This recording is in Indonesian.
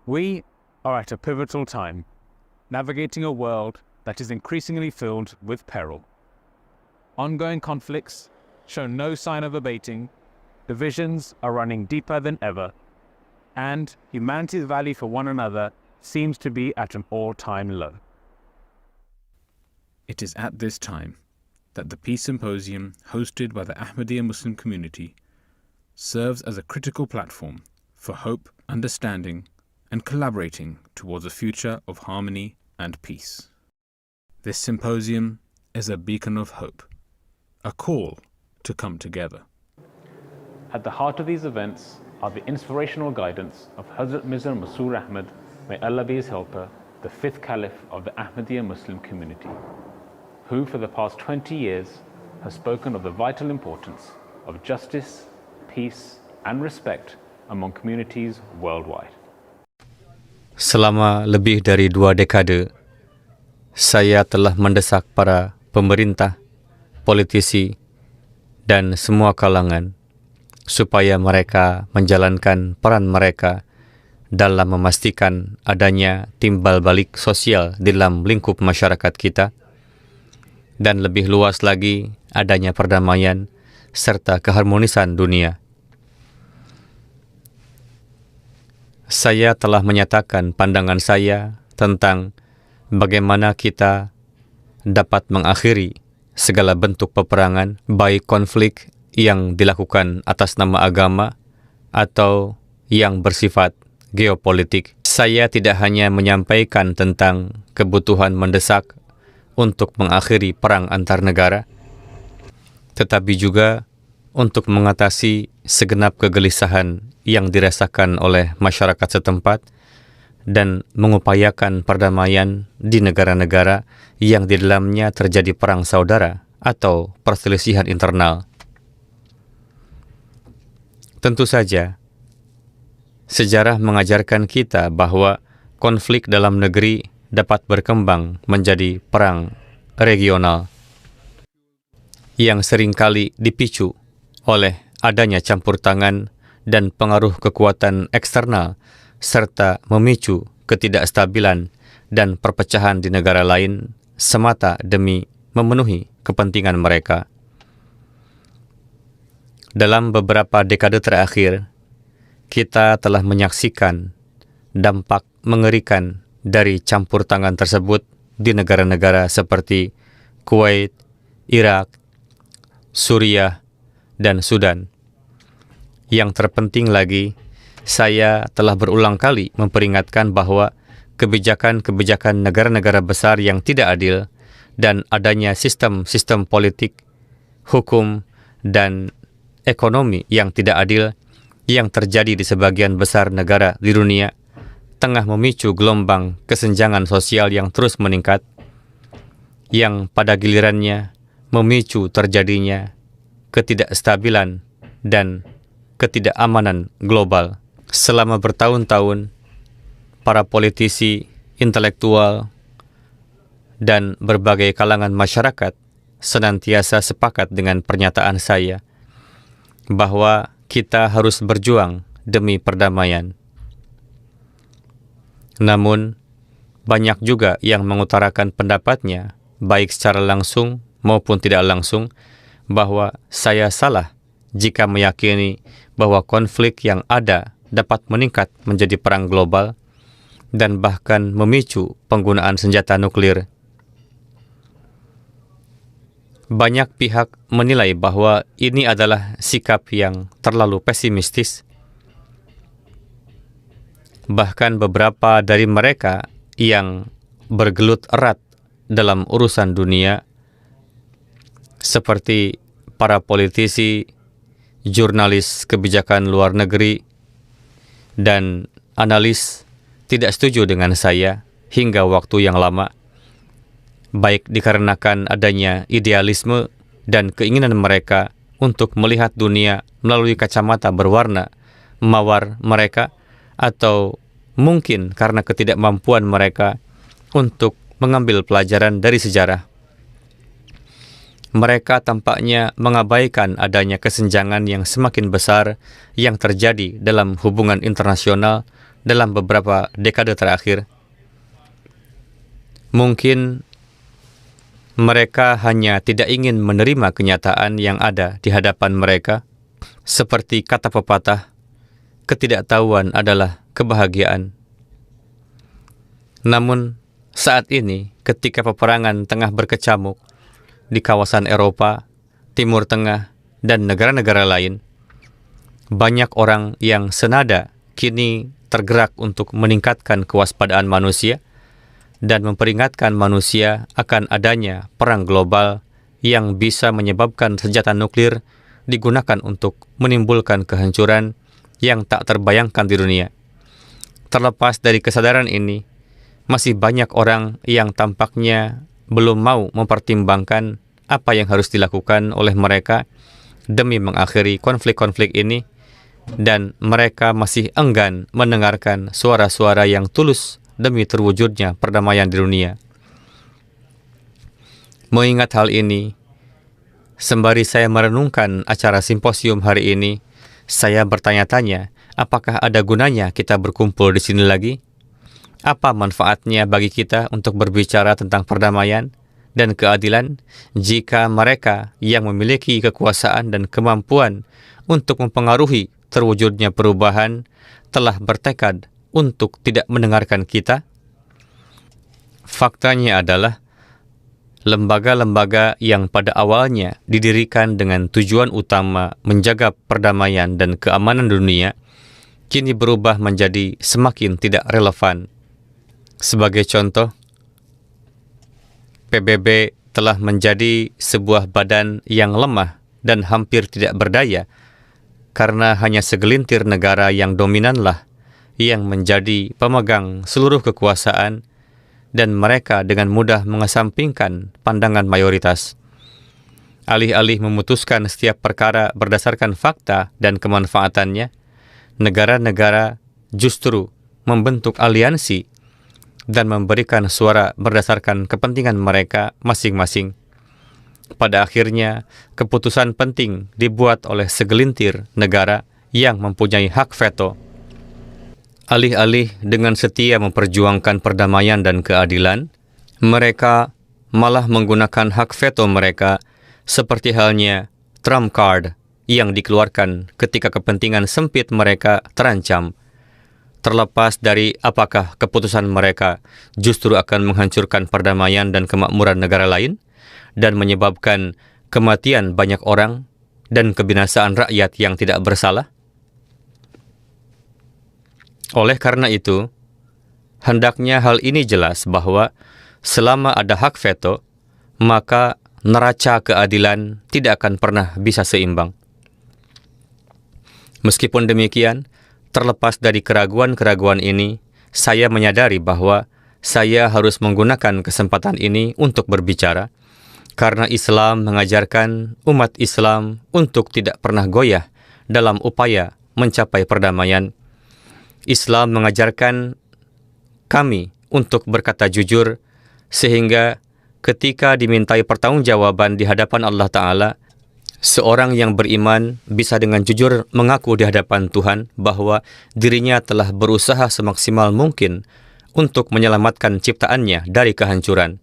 We are at a pivotal time, navigating a world that is increasingly filled with peril. Ongoing conflicts show no sign of abating, divisions are running deeper than ever, and humanity's value for one another seems to be at an all-time low. It is at this time that the Peace Symposium hosted by the Ahmadiyya Muslim community serves as a critical platform for hope, understanding, and collaborating towards a future of harmony and peace. This symposium is a beacon of hope, a call to come together. At the heart of these events are the inspirational guidance of Hazrat Mirza Masroor Ahmad, may Allah be his helper, the fifth caliph of the Ahmadiyya Muslim community, who for the past 20 years has spoken of the vital importance of justice, peace, and respect among communities worldwide. Selama lebih dari 2 dekade, saya telah mendesak para pemerintah, politisi, dan semua kalangan supaya mereka menjalankan peran mereka dalam memastikan adanya timbal balik sosial di dalam lingkup masyarakat kita, dan lebih luas lagi adanya perdamaian serta keharmonisan dunia. Saya telah menyatakan pandangan saya tentang bagaimana kita dapat mengakhiri segala bentuk peperangan, baik konflik yang dilakukan atas nama agama atau yang bersifat geopolitik. Saya tidak hanya menyampaikan tentang kebutuhan mendesak untuk mengakhiri perang antar negara, tetapi juga untuk mengatasi segenap kegelisahan yang dirasakan oleh masyarakat setempat dan mengupayakan perdamaian di negara-negara yang di dalamnya terjadi perang saudara atau perselisihan internal. Tentu saja, sejarah mengajarkan kita bahwa konflik dalam negeri dapat berkembang menjadi perang regional yang seringkali dipicu oleh adanya campur tangan dan pengaruh kekuatan eksternal serta memicu ketidakstabilan dan perpecahan di negara lain semata demi memenuhi kepentingan mereka. Dalam beberapa dekade terakhir, kita telah menyaksikan dampak mengerikan dari campur tangan tersebut di negara-negara seperti Kuwait, Irak, Suriah, dan Sudan. Yang terpenting lagi, saya telah berulang kali memperingatkan bahwa kebijakan-kebijakan negara-negara besar yang tidak adil dan adanya sistem-sistem politik, hukum, dan ekonomi yang tidak adil yang terjadi di sebagian besar negara di dunia tengah memicu gelombang kesenjangan sosial yang terus meningkat, yang pada gilirannya memicu terjadinya ketidakstabilan dan ketidakamanan global. Selama bertahun-tahun, para politisi, intelektual, dan berbagai kalangan masyarakat senantiasa sepakat dengan pernyataan saya bahwa kita harus berjuang demi perdamaian. Namun, banyak juga yang mengutarakan pendapatnya, baik secara langsung maupun tidak langsung, bahwa saya salah jika meyakini bahwa konflik yang ada dapat meningkat menjadi perang global dan bahkan memicu penggunaan senjata nuklir. Banyak pihak menilai bahwa ini adalah sikap yang terlalu pesimistis. Bahkan beberapa dari mereka yang bergelut erat dalam urusan dunia, seperti para politisi, jurnalis kebijakan luar negeri, dan analis, tidak setuju dengan saya hingga waktu yang lama, baik dikarenakan adanya idealisme dan keinginan mereka untuk melihat dunia melalui kacamata berwarna mawar mereka, atau mungkin karena ketidakmampuan mereka untuk mengambil pelajaran dari sejarah. Mereka tampaknya mengabaikan adanya kesenjangan yang semakin besar yang terjadi dalam hubungan internasional dalam beberapa dekade terakhir. Mungkin mereka hanya tidak ingin menerima kenyataan yang ada di hadapan mereka, seperti kata pepatah, ketidaktahuan adalah kebahagiaan. Namun, saat ini, ketika peperangan tengah berkecamuk di kawasan Eropa, Timur Tengah, dan negara-negara lain, banyak orang yang senada kini tergerak untuk meningkatkan kewaspadaan manusia dan memperingatkan manusia akan adanya perang global yang bisa menyebabkan senjata nuklir digunakan untuk menimbulkan kehancuran yang tak terbayangkan di dunia. Terlepas dari kesadaran ini, masih banyak orang yang tampaknya belum mau mempertimbangkan apa yang harus dilakukan oleh mereka demi mengakhiri konflik-konflik ini, dan mereka masih enggan mendengarkan suara-suara yang tulus demi terwujudnya perdamaian di dunia. Mengingat hal ini, sembari saya merenungkan acara simposium hari ini, saya bertanya-tanya, apakah ada gunanya kita berkumpul di sini lagi? Apa manfaatnya bagi kita untuk berbicara tentang perdamaian dan keadilan jika mereka yang memiliki kekuasaan dan kemampuan untuk mempengaruhi terwujudnya perubahan telah bertekad untuk tidak mendengarkan kita? Faktanya adalah lembaga-lembaga yang pada awalnya didirikan dengan tujuan utama menjaga perdamaian dan keamanan dunia kini berubah menjadi semakin tidak relevan. Sebagai contoh, PBB telah menjadi sebuah badan yang lemah dan hampir tidak berdaya karena hanya segelintir negara yang dominanlah yang menjadi pemegang seluruh kekuasaan dan mereka dengan mudah mengesampingkan pandangan mayoritas. Alih-alih memutuskan setiap perkara berdasarkan fakta dan kemanfaatannya, negara-negara justru membentuk aliansi dan memberikan suara berdasarkan kepentingan mereka masing-masing. Pada akhirnya, keputusan penting dibuat oleh segelintir negara yang mempunyai hak veto. Alih-alih dengan setia memperjuangkan perdamaian dan keadilan, mereka malah menggunakan hak veto mereka seperti halnya trump card yang dikeluarkan ketika kepentingan sempit mereka terancam. Terlepas dari apakah keputusan mereka justru akan menghancurkan perdamaian dan kemakmuran negara lain dan menyebabkan kematian banyak orang dan kebinasaan rakyat yang tidak bersalah. Oleh karena itu, hendaknya hal ini jelas bahwa selama ada hak veto, maka neraca keadilan tidak akan pernah bisa seimbang. Meskipun demikian, terlepas dari keraguan-keraguan ini, saya menyadari bahwa saya harus menggunakan kesempatan ini untuk berbicara, karena Islam mengajarkan umat Islam untuk tidak pernah goyah dalam upaya mencapai perdamaian. Islam mengajarkan kami untuk berkata jujur, sehingga ketika dimintai pertanggungjawaban di hadapan Allah Ta'ala, seorang yang beriman bisa dengan jujur mengaku di hadapan Tuhan bahwa dirinya telah berusaha semaksimal mungkin untuk menyelamatkan ciptaannya dari kehancuran.